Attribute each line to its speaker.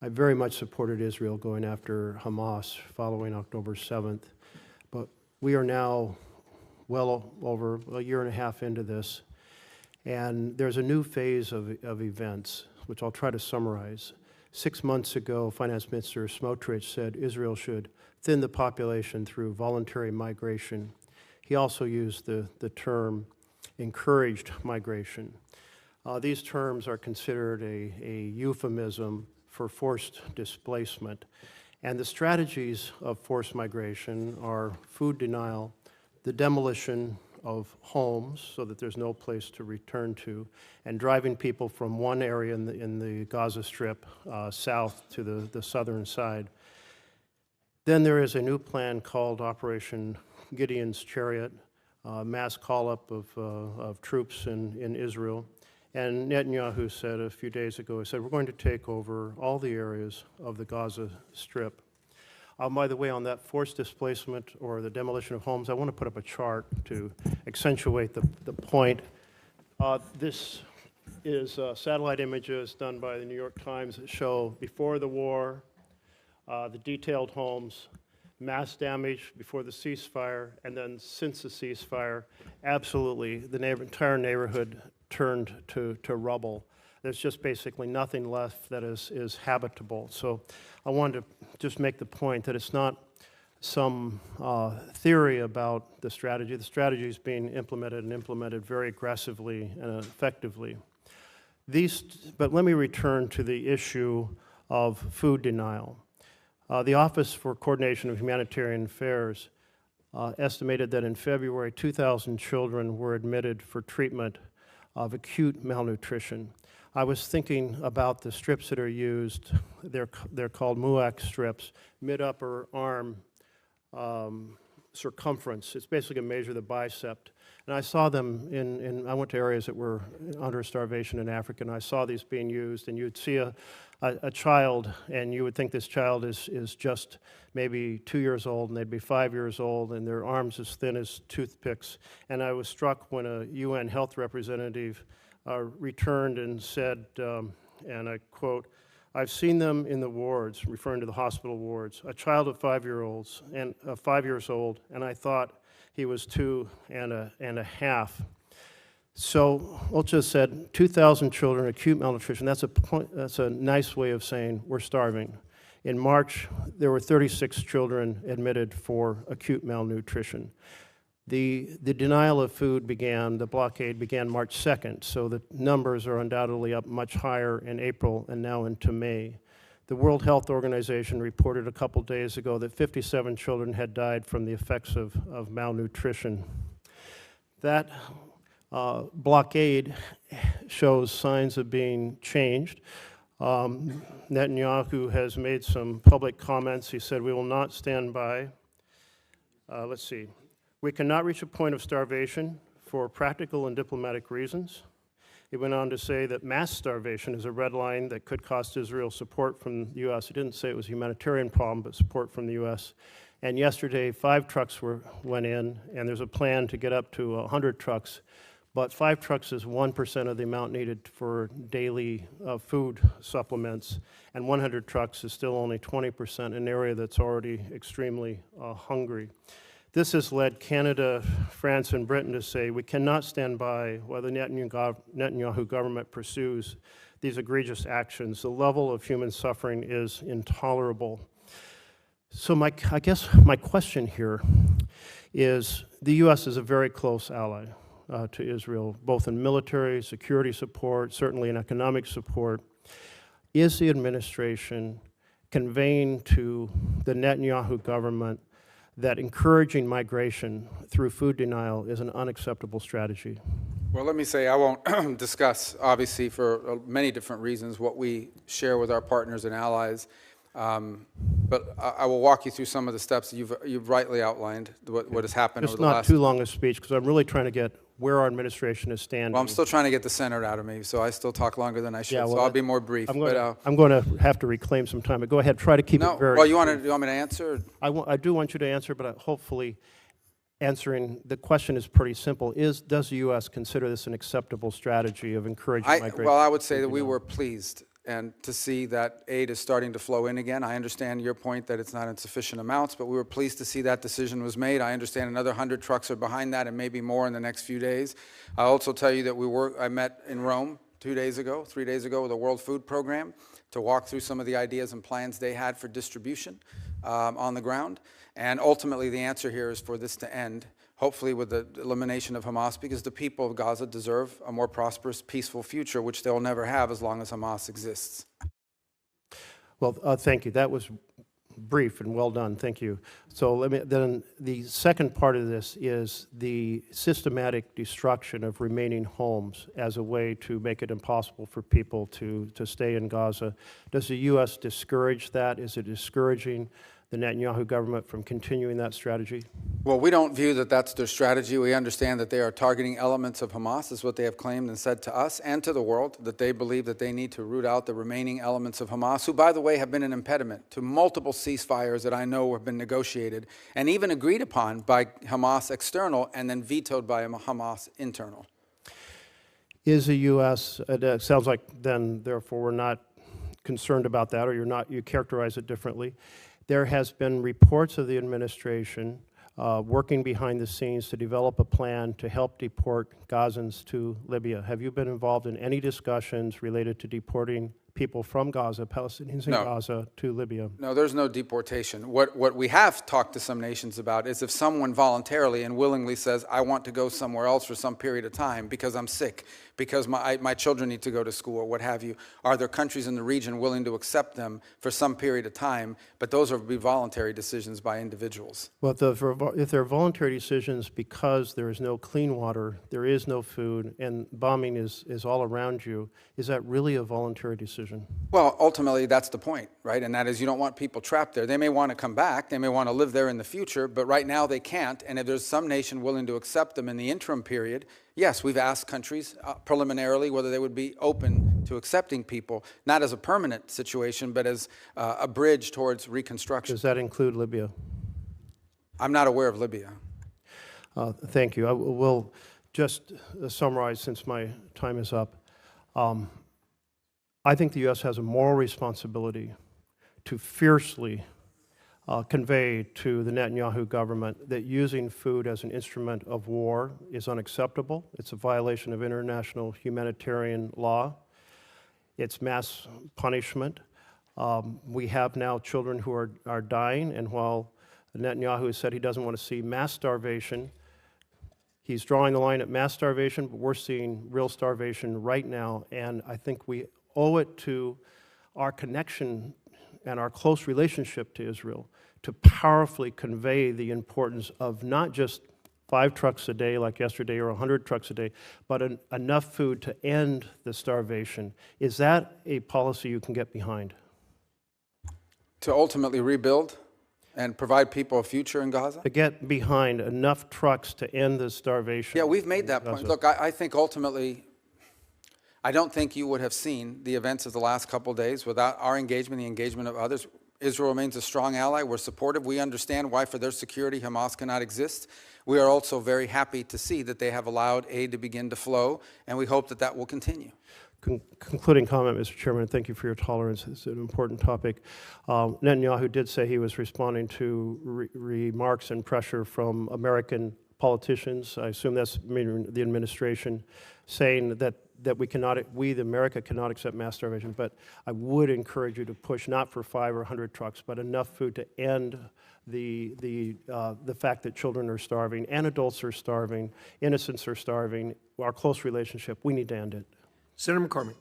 Speaker 1: I very much supported Israel going after Hamas following October 7th, but we are now well over a year and a half into this, and there's a new phase of events, which I'll try to summarize. 6 months ago, Finance Minister Smotrich said Israel should thin the population through voluntary migration. He also used the term encouraged migration. These terms are considered a euphemism for forced displacement. And the strategies of forced migration are food denial, the demolition of homes so that there's no place to return to, and driving people from one area in the Gaza Strip south to the southern side. Then there is a new plan called Operation Gideon's Chariot, mass call-up of troops in Israel. And Netanyahu said a few days ago, he said, we're going to take over all the areas of the Gaza Strip. By the way, on that forced displacement or the demolition of homes, I want to put up a chart to accentuate the point. This is satellite images done by the New York Times that show before the war, the detailed homes, mass damage before the ceasefire, and then since the ceasefire, absolutely the entire neighborhood turned to rubble. There's just basically nothing left that is habitable. So I wanted to just make the point that it's not some theory about the strategy. The strategy is being implemented and implemented very aggressively and effectively. But let me return to the issue of food denial. The Office for Coordination of Humanitarian Affairs estimated that in February, 2,000 children were admitted for treatment of acute malnutrition. I was thinking about the strips that are used. They're called MUAC strips, mid-upper arm circumference. It's basically a measure of the bicep. And I saw them I went to areas that were under starvation in Africa, and I saw these being used, and you'd see a child, and you would think this child is just maybe 2 years old, and they'd be 5 years old, and their arms as thin as toothpicks. And I was struck when a UN health representative returned and said, and I quote, "I've seen them in the wards," referring to the hospital wards, "a child of 5 years old, and I thought he was 2 and a half. So Ulcha said 2,000 children, acute malnutrition. That's a nice way of saying we're starving. In March, there were 36 children admitted for acute malnutrition. The denial of food the blockade began March 2nd, so the numbers are undoubtedly up much higher in April and now into May. The World Health Organization reported a couple days ago that 57 children had died from the effects of malnutrition. That blockade shows signs of being changed. Netanyahu has made some public comments. He said, we will not stand by. Let's see. We cannot reach a point of starvation for practical and diplomatic reasons. He went on to say that mass starvation is a red line that could cost Israel support from the U.S. He didn't say it was a humanitarian problem, but support from the U.S. And yesterday, 5 trucks went in, and there's a plan to get up to 100 trucks. But 5 trucks is 1% of the amount needed for daily food supplements, and 100 trucks is still only 20% in an area that's already extremely hungry. This has led Canada, France, and Britain to say we cannot stand by while the Netanyahu government pursues these egregious actions. The level of human suffering is intolerable. So I guess my question here is the U.S. is a very close ally to Israel, both in military, security support, certainly in economic support. Is the administration conveying to the Netanyahu government that encouraging migration through food denial is an unacceptable strategy?
Speaker 2: Well, let me say I won't discuss, obviously, for many different reasons, what we share with our partners and allies. But I will walk you through some of the steps you've rightly outlined, what has happened over the last...
Speaker 1: It's not too long a speech, because I'm really trying to get where our administration is standing.
Speaker 2: Well, I'm still trying to get the Senate out of me, so I still talk longer than I should,
Speaker 1: Yeah, well,
Speaker 2: so I'll be more brief.
Speaker 1: I'm going to have to reclaim some time, but go ahead, try to keep it very...
Speaker 2: Well, you want me to answer?
Speaker 1: I do want you to answer, but hopefully answering the question is pretty simple. Does the U.S. consider this an acceptable strategy of encouraging migration?
Speaker 2: Well, I would say that we were pleased and to see that aid is starting to flow in again. I understand your point that it's not in sufficient amounts, but we were pleased to see that decision was made. I understand another 100 trucks are behind that and maybe more in the next few days. I'll also tell you that I met in Rome 3 days ago with the World Food Program to walk through some of the ideas and plans they had for distribution on the ground. And ultimately, the answer here is for this to end, hopefully with the elimination of Hamas, because the people of Gaza deserve a more prosperous, peaceful future, which they'll never have as long as Hamas exists.
Speaker 1: Well, thank you. That was brief and well done. Thank you. So then the second part of this is the systematic destruction of remaining homes as a way to make it impossible for people to stay in Gaza. Does the U.S. discourage that? Is it discouraging the Netanyahu government from continuing that strategy?
Speaker 2: Well, we don't view that that's their strategy. We understand that they are targeting elements of Hamas, is what they have claimed and said to us and to the world, that they believe that they need to root out the remaining elements of Hamas, who, by the way, have been an impediment to multiple ceasefires that I know have been negotiated and even agreed upon by Hamas external and then vetoed by Hamas internal.
Speaker 1: Is the U.S., it sounds like then, therefore, we're not concerned about that, or you characterize it differently. There has been reports of the administration working behind the scenes to develop a plan to help deport Gazans to Libya. Have you been involved in any discussions related to deporting people from Gaza, Palestinians in Gaza, to Libya?
Speaker 2: No, there's no deportation. What we have talked to some nations about is if someone voluntarily and willingly says, I want to go somewhere else for some period of time because I'm sick, because my children need to go to school or what have you, are there countries in the region willing to accept them for some period of time? But those would be voluntary decisions by individuals.
Speaker 1: Well, if there are voluntary decisions because there is no clean water, there is no food, and bombing is all around you, is that really a voluntary decision?
Speaker 2: Well, ultimately, that's the point, right? And that is you don't want people trapped there. They may want to come back. They may want to live there in the future, but right now they can't. And if there's some nation willing to accept them in the interim period, yes, we've asked countries preliminarily whether they would be open to accepting people, not as a permanent situation, but as a bridge towards reconstruction.
Speaker 1: Does that include Libya?
Speaker 2: I'm not aware of Libya.
Speaker 1: Thank you. I will just summarize since my time is up. I think the U.S. has a moral responsibility to fiercely convey to the Netanyahu government that using food as an instrument of war is unacceptable. It's a violation of international humanitarian law. It's mass punishment. We have now children who are dying, and while Netanyahu has said he doesn't want to see mass starvation, he's drawing the line at mass starvation, but we're seeing real starvation right now, and I think we owe it to our connection and our close relationship to Israel to powerfully convey the importance of not just 5 trucks a day like yesterday or 100 trucks a day, but enough food to end the starvation. Is that a policy you can get behind?
Speaker 2: To ultimately rebuild and provide people a future in Gaza?
Speaker 1: To get behind enough trucks to end the starvation.
Speaker 2: Yeah, we've made that point. Look, I think ultimately, I don't think you would have seen the events of the last couple of days without our engagement, the engagement of others. Israel remains a strong ally. We're supportive. We understand why, for their security, Hamas cannot exist. We are also very happy to see that they have allowed aid to begin to flow, and we hope that that will continue.
Speaker 1: Concluding comment, Mr. Chairman, and thank you for your tolerance. It's an important topic. Netanyahu did say he was responding to remarks and pressure from American politicians. I assume that's the administration saying that America cannot accept mass starvation, but I would encourage you to push not for 5 or 100 trucks, but enough food to end the fact that children are starving and adults are starving, innocents are starving. Our close relationship, we need to end it.
Speaker 3: Senator McCormick.